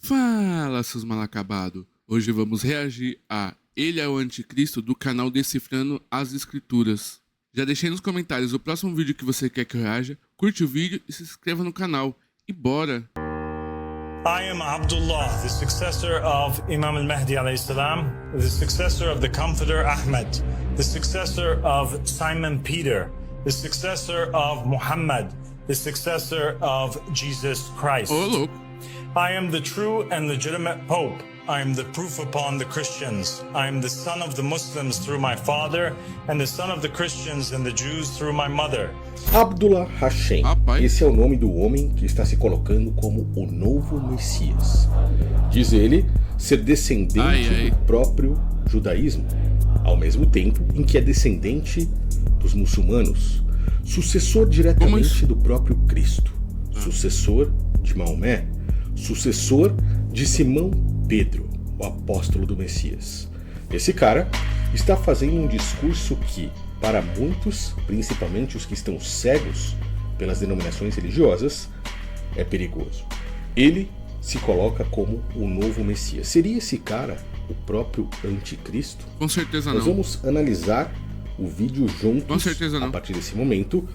Fala, seus mal acabados. Hoje vamos reagir a Ele é o Anticristo do canal Decifrando as Escrituras. Já deixei nos comentários o próximo vídeo que você quer que eu reaja, curte o vídeo e se inscreva no canal. E bora! I am Abdullah, the successor of Imam al-Mahdi alayhi salam, the successor of the Comforter Ahmed, the successor of Simon Peter, the successor of Muhammad, the successor of Jesus Christ. Ô, louco! I am the true and legitimate Pope. I am the proof upon the Christians. I am the son of the Muslims through my father, and the son of the Christians and the Jews through my mother. Abdullah Hashem. Rapaz. Esse é o nome do homem que está se colocando como o novo Messias. Diz ele ser descendente do próprio judaísmo, ao mesmo tempo em que é descendente dos muçulmanos, sucessor diretamente do próprio Cristo, sucessor de Maomé, sucessor de Simão Pedro, o apóstolo do Messias. Esse cara está fazendo um discurso que, para muitos, principalmente os que estão cegos pelas denominações religiosas, é perigoso. Ele se coloca como o novo Messias. Seria esse cara o próprio Anticristo? Com certeza não. Nós vamos analisar o vídeo juntos, Com certeza não. a partir desse momento,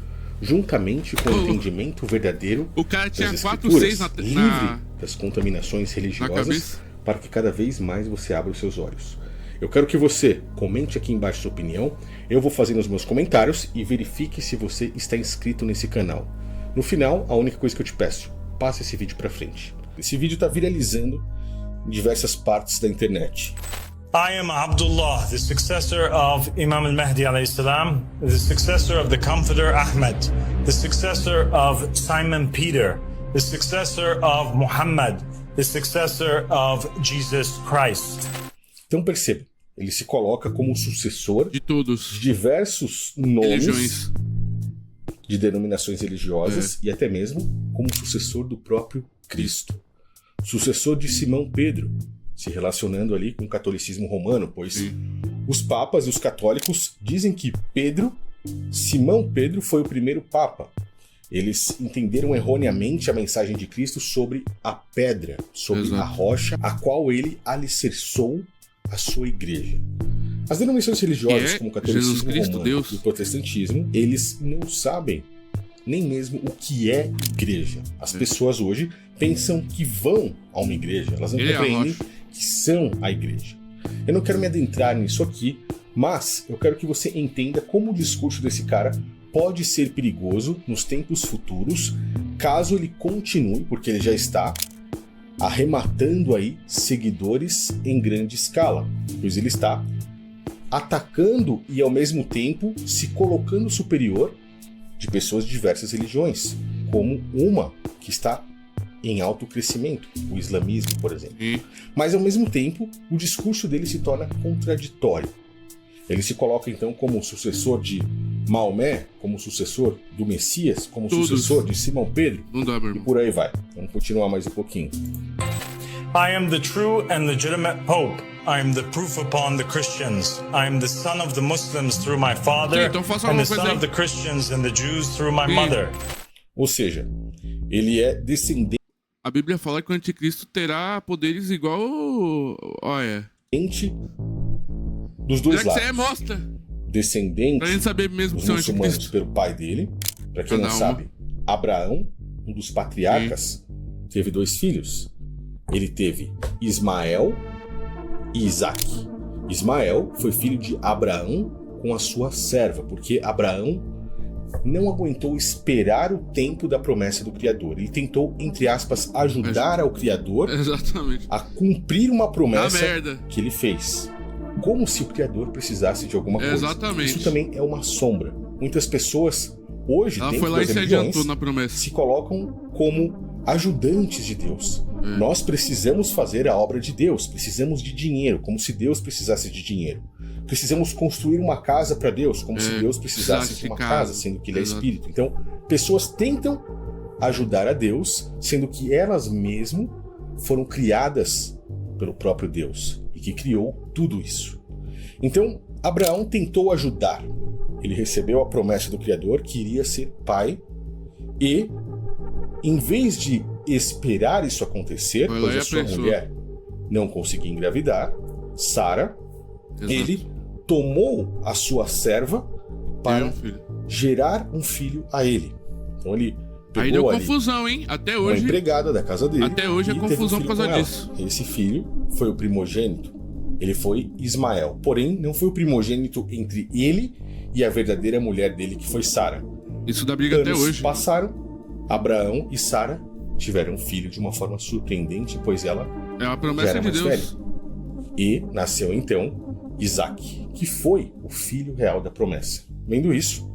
juntamente com o entendimento verdadeiro O cara tinha das 4, escrituras, 6 livre das contaminações na religiosas, cabeça. para que cada vez mais você abra os seus olhos. Eu quero que você comente aqui embaixo sua opinião, eu vou fazendo os meus comentários e verifique se você está inscrito nesse canal. No final, a única coisa que eu te peço, passe esse vídeo para frente. Esse vídeo está viralizando em diversas partes da internet. I am Abdullah, the successor of Imam al-Mahdi alayhi salam, the successor of the Comforter Ahmed, the successor of Simon Peter, the successor of Muhammad, the successor of Jesus Christ. Então perceba, ele se coloca como sucessor De todos. de diversos nomes Religiões. de denominações religiosas e até mesmo como sucessor do próprio Cristo. Sucessor de Simão Pedro, se relacionando ali com o catolicismo romano, pois os papas e os católicos dizem que Simão Pedro foi o primeiro papa. Eles entenderam erroneamente a mensagem de Cristo sobre a pedra, sobre a rocha, a qual ele alicerçou a sua igreja. As denominações religiosas, como o catolicismo Jesus Cristo, romano Deus. e o protestantismo, eles não sabem nem mesmo o que é igreja. As pessoas hoje pensam que vão a uma igreja, elas não compreendem que são a igreja. Eu não quero me adentrar nisso aqui, mas eu quero que você entenda como o discurso desse cara pode ser perigoso nos tempos futuros, caso ele continue, porque ele já está arrematando aí seguidores em grande escala, pois ele está atacando e ao mesmo tempo se colocando superior de pessoas de diversas religiões, como uma que está em alto crescimento, o islamismo, por exemplo. Mas ao mesmo tempo, o discurso dele se torna contraditório. Ele se coloca então como sucessor de Maomé, como sucessor do Messias, como sucessor de Simão Pedro, Não dá, meu e irmão. por aí vai. Vamos continuar mais um pouquinho. I am the true and legitimate Pope. I am the proof upon the Christians. I am the son of the Muslims through my father, Então faça and alguma the coisa son aí. of the Christians and the Jews through my mother. Ou seja, ele é descendente A Bíblia fala que o anticristo terá poderes igual... Olha... dos dois Será que você lados. mostra? Descendente Pra gente saber mesmo dos que você é o muçulmanos anticristo. pelo pai dele. Para quem não Cada uma. sabe, Abraão, um dos patriarcas, teve 2 filhos. Ele teve Ismael e Isaac. Ismael foi filho de Abraão com a sua serva, porque Abraão não aguentou esperar o tempo da promessa do Criador. Ele tentou, entre aspas, ajudar ao Criador Exatamente. a cumprir uma promessa merda. que ele fez. Como se o Criador precisasse de alguma coisa. Exatamente. Isso também é uma sombra. Muitas pessoas hoje, Ela dentro foi lá e das se religiões, adiantou na promessa. se colocam como ajudantes de Deus. Nós precisamos fazer a obra de Deus, precisamos de dinheiro, como se Deus precisasse de dinheiro. Precisamos construir uma casa para Deus, como se Deus precisasse de uma casa, sendo que Ele é Espírito. Então, pessoas tentam ajudar a Deus, sendo que elas mesmas foram criadas pelo próprio Deus e que criou tudo isso. Então, Abraão tentou ajudar. Ele recebeu a promessa do Criador que iria ser pai e, em vez de esperar isso acontecer, pois a sua mulher não conseguia engravidar, Sara, ele tomou a sua serva para gerar um filho a ele. Então ele pegou aí deu confusão, hein? Até hoje. Uma empregada da casa dele. Até hoje é confusão por causa disso. Esse filho foi o primogênito. Ele foi Ismael. Porém, não foi o primogênito entre ele e a verdadeira mulher dele, que foi Sara. Isso dá briga até hoje. Passaram, Abraão e Sara tiveram um filho de uma forma surpreendente, pois ela é a promessa de Deus. Velha. E nasceu então Isaque, que foi o filho real da promessa. Vendo isso,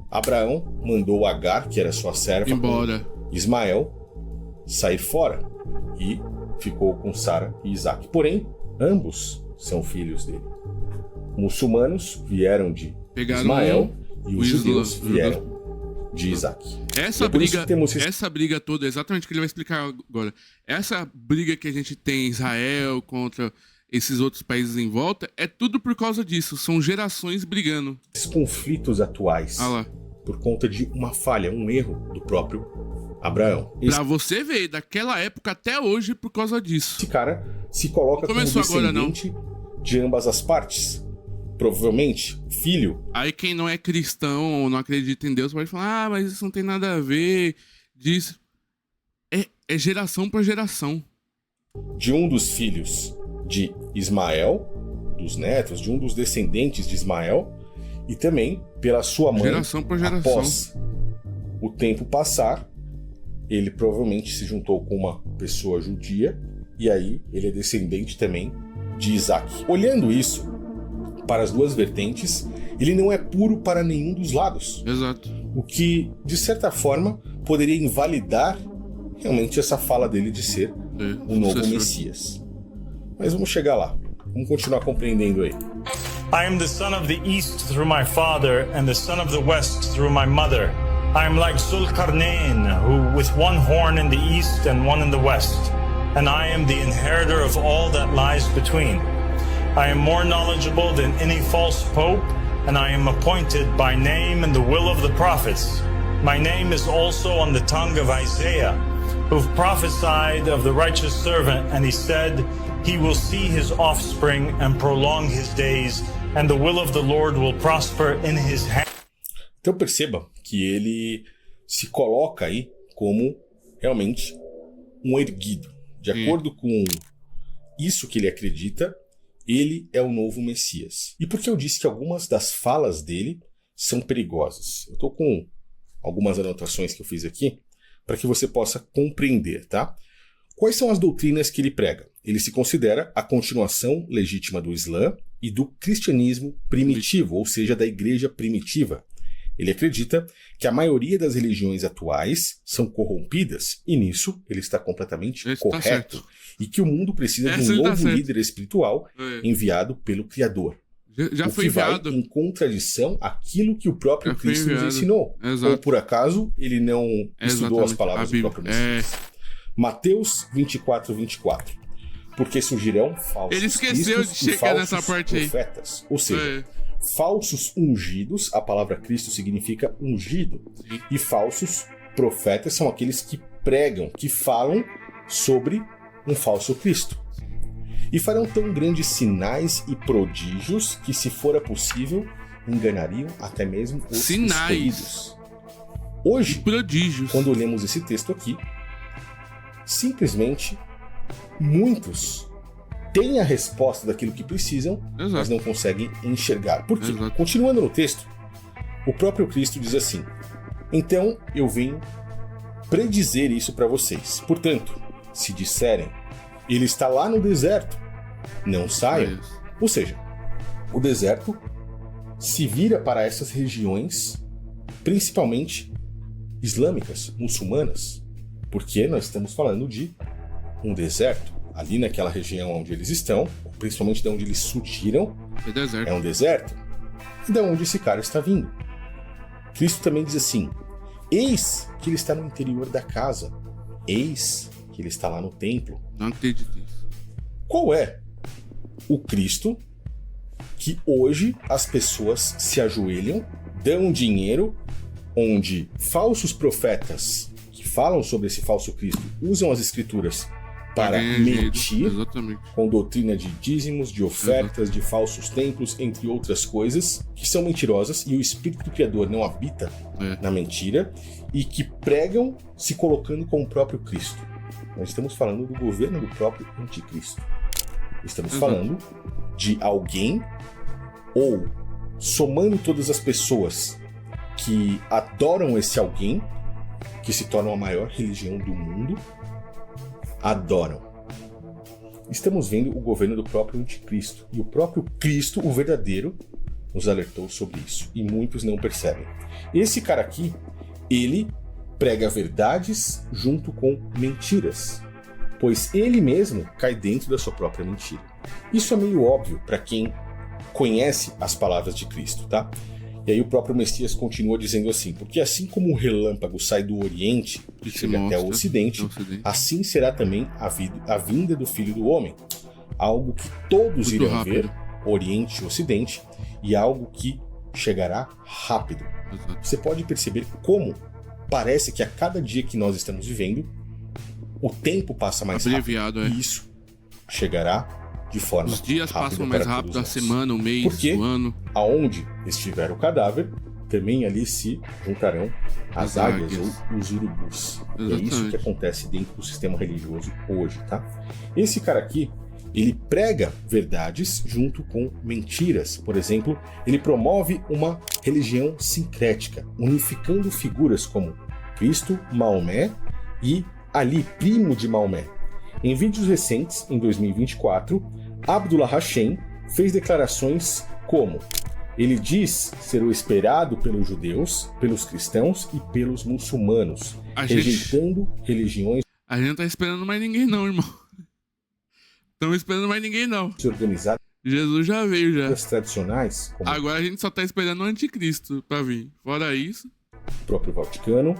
Abraão mandou Agar, que era sua serva, embora. Ismael, sair fora e ficou com Sara e Isaque. Porém, ambos são filhos dele. Muçulmanos vieram de Ismael e os judeus vieram de Isaque. Essa briga toda, exatamente o que ele vai explicar agora. Essa briga que a gente tem em Israel contra esses outros países em volta, é tudo por causa disso. São gerações brigando. Esses conflitos atuais, por conta de uma falha, um erro do próprio Abraão. Pra você ver, daquela época até hoje, por causa disso. Esse cara se coloca como descendente de ambas as partes. Provavelmente, filho. Aí quem não é cristão ou não acredita em Deus pode falar, mas isso não tem nada a ver disso. É geração por geração. De um dos filhos de Ismael, dos netos, de um dos descendentes de Ismael, e também pela sua mãe, geração por geração. Após o tempo passar, ele provavelmente se juntou com uma pessoa judia, e aí ele é descendente também de Isaque. Olhando isso para as duas vertentes, ele não é puro para nenhum dos lados. Exato. O que, de certa forma, poderia invalidar realmente essa fala dele de ser o novo Messias. Mas vamos chegar lá. Vamos continuar compreendendo aí. I am the son of the east through my father, and the son of the west through my mother. I am like Zulkarnain, who with one horn in the east and one in the west, and I am the inheritor of all that lies between. I am more knowledgeable than any false pope, and I am appointed by name in the will of the prophets. My name is also on the tongue of Isaiah, who prophesied of the righteous servant, and he said, he will see his offspring and prolong his days, and the will of the Lord will prosper in his hand. Então perceba que ele se coloca aí como realmente um erguido. De acordo com isso que ele acredita, ele é o novo Messias. E por que eu disse que algumas das falas dele são perigosas? Eu estou com algumas anotações que eu fiz aqui para que você possa compreender, tá? Quais são as doutrinas que ele prega? Ele se considera a continuação legítima do Islã e do cristianismo primitivo, ou seja, da igreja primitiva. Ele acredita que a maioria das religiões atuais são corrompidas, e nisso ele está completamente correto. E que o mundo precisa de um novo líder espiritual enviado pelo Criador. Já foi enviado. Vai em contradição àquilo que o próprio Cristo nos ensinou. Exato. Ou por acaso ele não estudou as palavras do próprio Messias. Mateus 24:24. Porque surgirão falsos ele esqueceu de chegar nessa parte profetas, aí. Ou seja, falsos ungidos, a palavra Cristo significa ungido. Sim. E falsos profetas são aqueles que pregam, que falam sobre um falso Cristo. E farão tão grandes sinais e prodígios que, se fora possível, enganariam até mesmo os escolhidos. Hoje, prodígios. Quando lemos esse texto aqui, simplesmente muitos têm a resposta daquilo que precisam, mas não conseguem enxergar. Por quê? Continuando no texto, o próprio Cristo diz assim: então eu venho predizer isso para vocês. Portanto, se disserem, ele está lá no deserto, não saiam. Ou seja, o deserto se vira para essas regiões, principalmente islâmicas, muçulmanas, porque nós estamos falando de um deserto. Ali naquela região onde eles estão, principalmente de onde eles surgiram, é um deserto. E de onde esse cara está vindo. Cristo também diz assim: eis que ele está no interior da casa, eis que ele está lá no templo. Não acredito nisso. Qual é o Cristo que hoje as pessoas se ajoelham, dão dinheiro, onde falsos profetas que falam sobre esse falso Cristo usam as escrituras para mentir, com doutrina de dízimos, de ofertas, de falsos templos, entre outras coisas, que são mentirosas, e o Espírito do Criador não habita na mentira, e que pregam se colocando como o próprio Cristo. Nós estamos falando do governo do próprio anticristo. Estamos falando de alguém, ou somando todas as pessoas que adoram esse alguém, que se tornam a maior religião do mundo, adoram. Estamos vendo o governo do próprio anticristo. E o próprio Cristo, o verdadeiro, nos alertou sobre isso. E muitos não percebem. Esse cara aqui, ele prega verdades junto com mentiras. Pois ele mesmo cai dentro da sua própria mentira. Isso é meio óbvio para quem conhece as palavras de Cristo, tá? E aí o próprio Messias continua dizendo assim: porque assim como o relâmpago sai do Oriente e chega até o Ocidente, assim será também a vinda do Filho do Homem. Algo que todos irão ver, Oriente e Ocidente, e algo que chegará rápido. Você pode perceber como parece que a cada dia que nós estamos vivendo, o tempo passa mais rápido. E isso chegará de forma rápida. Os dias passam mais rápido, a semana, o mês, o ano. Aonde estiver o cadáver, também ali se juntarão as águias ou os urubus. E é isso que acontece dentro do sistema religioso hoje, tá? Esse cara aqui, ele prega verdades junto com mentiras. Por exemplo, ele promove uma religião sincrética, unificando figuras como Cristo, Maomé e Ali, primo de Maomé. Em vídeos recentes, em 2024, Abdullah Hashem fez declarações como: ele diz ser o esperado pelos judeus, pelos cristãos e pelos muçulmanos, rejeitando religiões. A gente não tá esperando mais ninguém não, irmão. Estamos esperando mais ninguém não. Jesus já veio já. Tradicionais. Agora a gente só tá esperando o anticristo pra vir. Fora isso, o próprio Vaticano,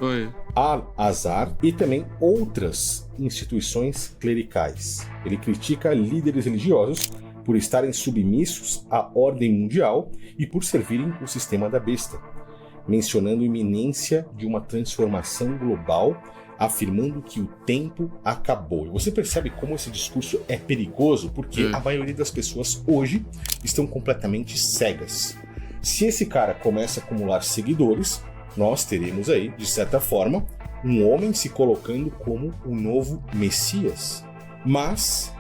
Al-Azhar e também outras instituições clericais. Ele critica líderes religiosos por estarem submissos à ordem mundial e por servirem o sistema da besta, mencionando a iminência de uma transformação global, afirmando que o tempo acabou. E você percebe como esse discurso é perigoso, porque a maioria das pessoas hoje estão completamente cegas. Se esse cara começa a acumular seguidores, nós teremos aí, de certa forma, um homem se colocando como o novo Messias. Mas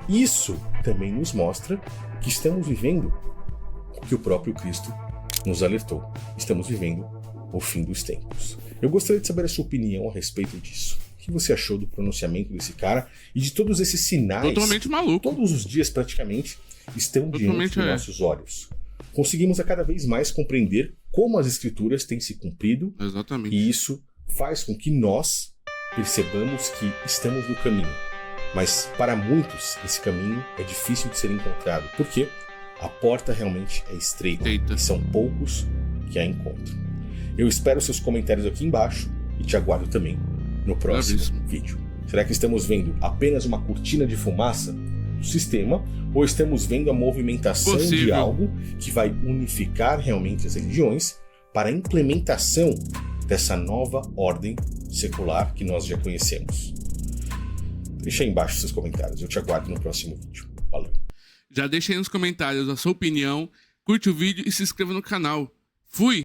isso também nos mostra que estamos vivendo o que o próprio Cristo nos alertou. Estamos vivendo o fim dos tempos. Eu gostaria de saber a sua opinião a respeito disso. O que você achou do pronunciamento desse cara e de todos esses sinais? Totalmente maluco. Todos os dias, praticamente, estão diante dos nossos olhos. Conseguimos a cada vez mais compreender como as escrituras têm se cumprido. Exatamente. E isso faz com que nós percebamos que estamos no caminho. Mas para muitos esse caminho é difícil de ser encontrado, porque a porta realmente é estreita. E são poucos que a encontram. Eu espero seus comentários aqui embaixo e te aguardo também no próximo vídeo. Será que estamos vendo apenas uma cortina de fumaça do sistema, ou estamos vendo a movimentação de algo que vai unificar realmente as religiões para a implementação dessa nova ordem secular que nós já conhecemos? Deixa aí embaixo seus comentários, eu te aguardo no próximo vídeo. Valeu! Já deixa aí nos comentários a sua opinião, curte o vídeo e se inscreva no canal. Fui!